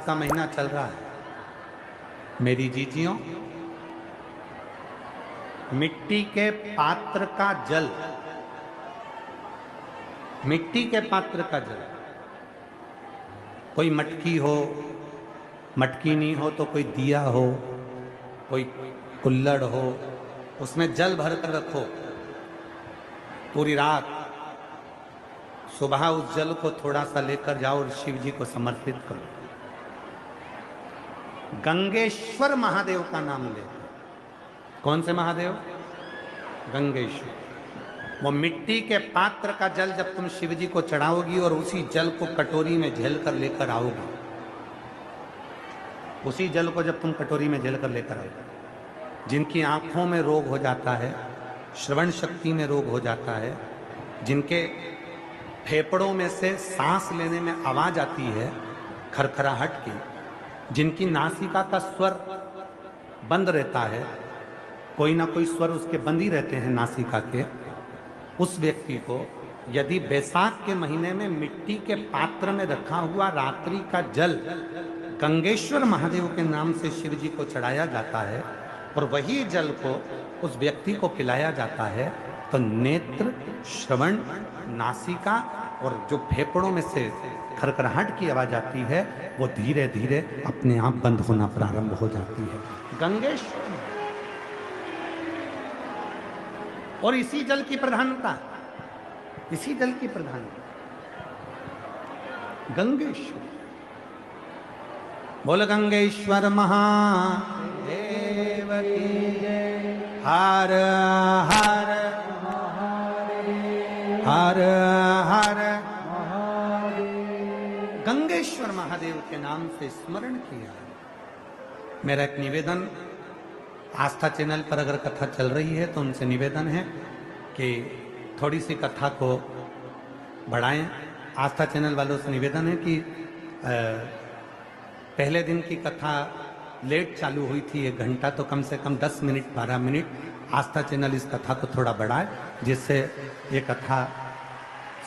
का महीना चल रहा है। मेरी जीजियों, मिट्टी के पात्र का जल, मिट्टी के पात्र का जल, कोई मटकी हो, मटकी नहीं हो तो कोई दिया हो, कोई कुल्हड़ हो, उसमें जल भर कर रखो पूरी रात। सुबह उस जल को थोड़ा सा लेकर जाओ और शिव जी को समर्पित करो। गंगेश्वर महादेव का नाम ले। कौन से महादेव? गंगेश्वर। वो मिट्टी के पात्र का जल जब तुम शिव जी को चढ़ाओगी और उसी जल को कटोरी में झेल कर लेकर आओगी, उसी जल को जब तुम कटोरी में झेल कर लेकर आओगे, जिनकी आंखों में रोग हो जाता है, श्रवण शक्ति में रोग हो जाता है, जिनके फेफड़ों में से सांस लेने में आवाज आती है खरखराहट की, जिनकी नासिका का स्वर बंद रहता है, कोई ना कोई स्वर उसके बंद ही रहते हैं नासिका के, उस व्यक्ति को यदि बैसाख के महीने में मिट्टी के पात्र में रखा हुआ रात्रि का जल गंगेश्वर महादेव के नाम से शिव जी को चढ़ाया जाता है और वही जल को उस व्यक्ति को पिलाया जाता है, तो नेत्र, श्रवण, नासिका और जो फेफड़ों में से खरखराहट की आवाज आती है वो धीरे धीरे अपने आप बंद होना प्रारंभ हो जाती है। गंगेश्वर। और इसी जल की प्रधानता, इसी जल की प्रधानता गंगेश्वर। बोल गंगेश्वर महादेव की जय। हर हर हर हर गंगेश्वर महादेव के नाम से स्मरण किया। मेरा एक निवेदन, आस्था चैनल पर अगर कथा चल रही है तो उनसे निवेदन है कि थोड़ी सी कथा को बढ़ाएं। आस्था चैनल वालों से निवेदन है कि पहले दिन की कथा लेट चालू हुई थी, 1 घंटा, तो कम से कम 10 मिनट 12 मिनट आस्था चैनल इस कथा को थोड़ा बढ़ाए, जिससे ये कथा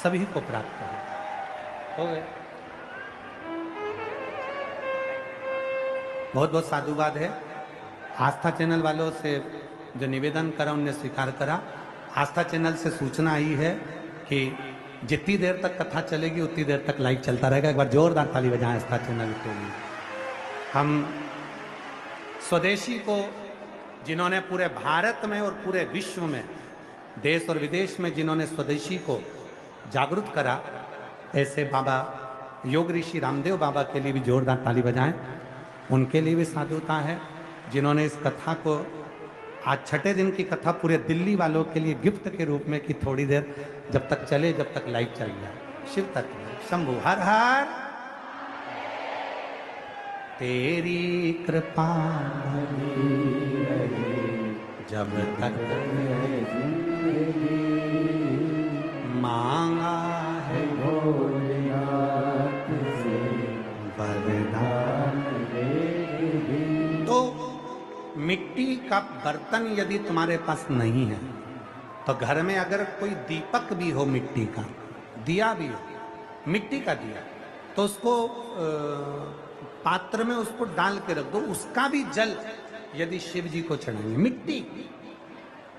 सभी को प्राप्त हो गए। बहुत बहुत साधुवाद है। आस्था चैनल वालों से जो निवेदन करा उनने स्वीकार करा। आस्था चैनल से सूचना आई है कि जितनी देर तक कथा चलेगी उतनी देर तक लाइव चलता रहेगा। एक बार जोरदार ताली बजाएं आस्था चैनल के लिए। हम स्वदेशी को, जिन्होंने पूरे भारत में और पूरे विश्व में, देश और विदेश में जिन्होंने स्वदेशी को जागरूक करा, ऐसे बाबा योग ऋषि रामदेव बाबा के लिए भी जोरदार ताली बजाएं। उनके लिए भी साधुता है जिन्होंने इस कथा को, आज 6ठे दिन की कथा पूरे दिल्ली वालों के लिए गिफ्ट के रूप में कि थोड़ी देर जब तक चले, जब तक लाइव चल जाए। शिव तत्व शंभु हर हर। तेरी कृपा जब तक मांगा है भोलेनाथ से वरदान। तो मिट्टी का बर्तन यदि तुम्हारे पास नहीं है तो घर में अगर कोई दीपक भी हो, मिट्टी का दिया भी हो, मिट्टी का दिया, तो उसको पात्र में उसको डाल के रख दो। उसका भी जल यदि शिव जी को चढ़ाएंगे, मिट्टी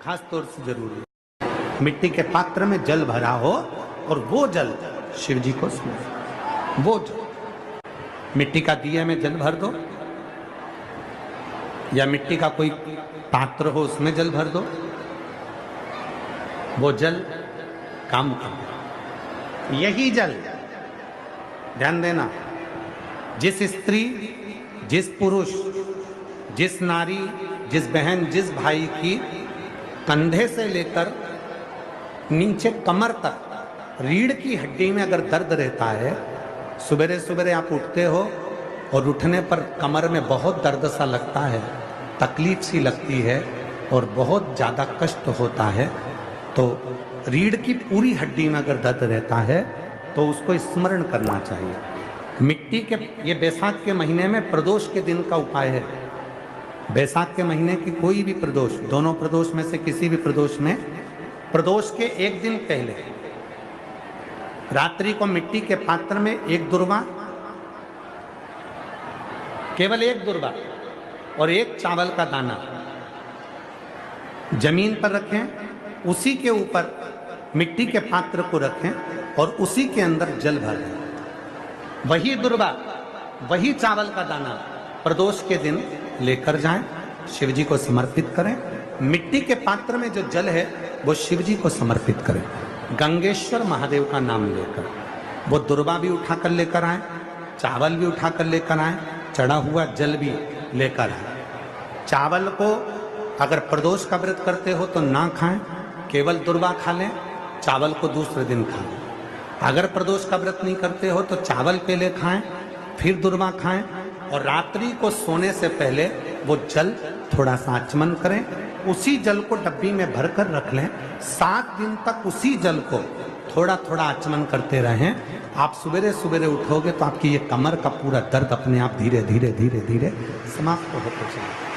खास तौर से जरूरी है, मिट्टी के पात्र में जल भरा हो और वो जल शिव जी को स्मरण, वो जल मिट्टी का दिया में जल भर दो, या मिट्टी का कोई पात्र हो उसमें जल भर दो, वो जल काम कर। यही जल, ध्यान देना, जिस स्त्री, जिस पुरुष, जिस नारी, जिस बहन, जिस भाई की कंधे से लेकर नीचे कमर तक रीढ़ की हड्डी में अगर दर्द रहता है, सुबह सुबह आप उठते हो और उठने पर कमर में बहुत दर्द सा लगता है, तकलीफ सी लगती है और बहुत ज़्यादा कष्ट होता है, तो रीढ़ की पूरी हड्डी में अगर दर्द रहता है तो उसको स्मरण करना चाहिए। मिट्टी के, ये बैसाख के महीने में प्रदोष के दिन का उपाय है। बैसाख के महीने की कोई भी प्रदोष, दोनों प्रदोष में से किसी भी प्रदोष में, प्रदोष के 1 दिन पहले रात्रि को मिट्टी के पात्र में 1 दुर्वा केवल एक दुर्वा और एक चावल का दाना जमीन पर रखें, उसी के ऊपर मिट्टी के पात्र को रखें और उसी के अंदर जल भर दें। वही दुर्वा, वही चावल का दाना प्रदोष के दिन लेकर जाएं, शिव जी को समर्पित करें। मिट्टी के पात्र में जो जल है वो शिव जी को समर्पित करें। गंगेश्वर महादेव का नाम लेकर वो दुर्वा भी उठाकर लेकर आए, चावल भी उठाकर लेकर आए, चढ़ा हुआ जल भी लेकर आए। चावल को अगर प्रदोष का व्रत करते हो तो ना खाएं, केवल दुर्वा खा लें, चावल को दूसरे दिन खाएं। अगर प्रदोष का व्रत नहीं करते हो तो चावल पहले खाएं, फिर दुर्वा खाएं और रात्रि को सोने से पहले वो जल थोड़ा सा आचमन करें। उसी जल को डब्बी में भरकर रख लें। 7 दिन तक उसी जल को थोड़ा थोड़ा आचमन करते रहें। आप सवेरे सवेरे उठोगे तो आपकी ये कमर का पूरा दर्द अपने आप धीरे धीरे धीरे धीरे समाप्त होते चलेगा।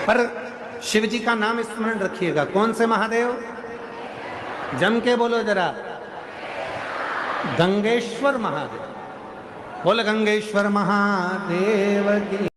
पर शिव जी का नाम स्मरण रखिएगा। कौन से महादेव? जम के बोलो जरा, गंगेश्वर महादेव। बोल गंगेश्वर महादेव की।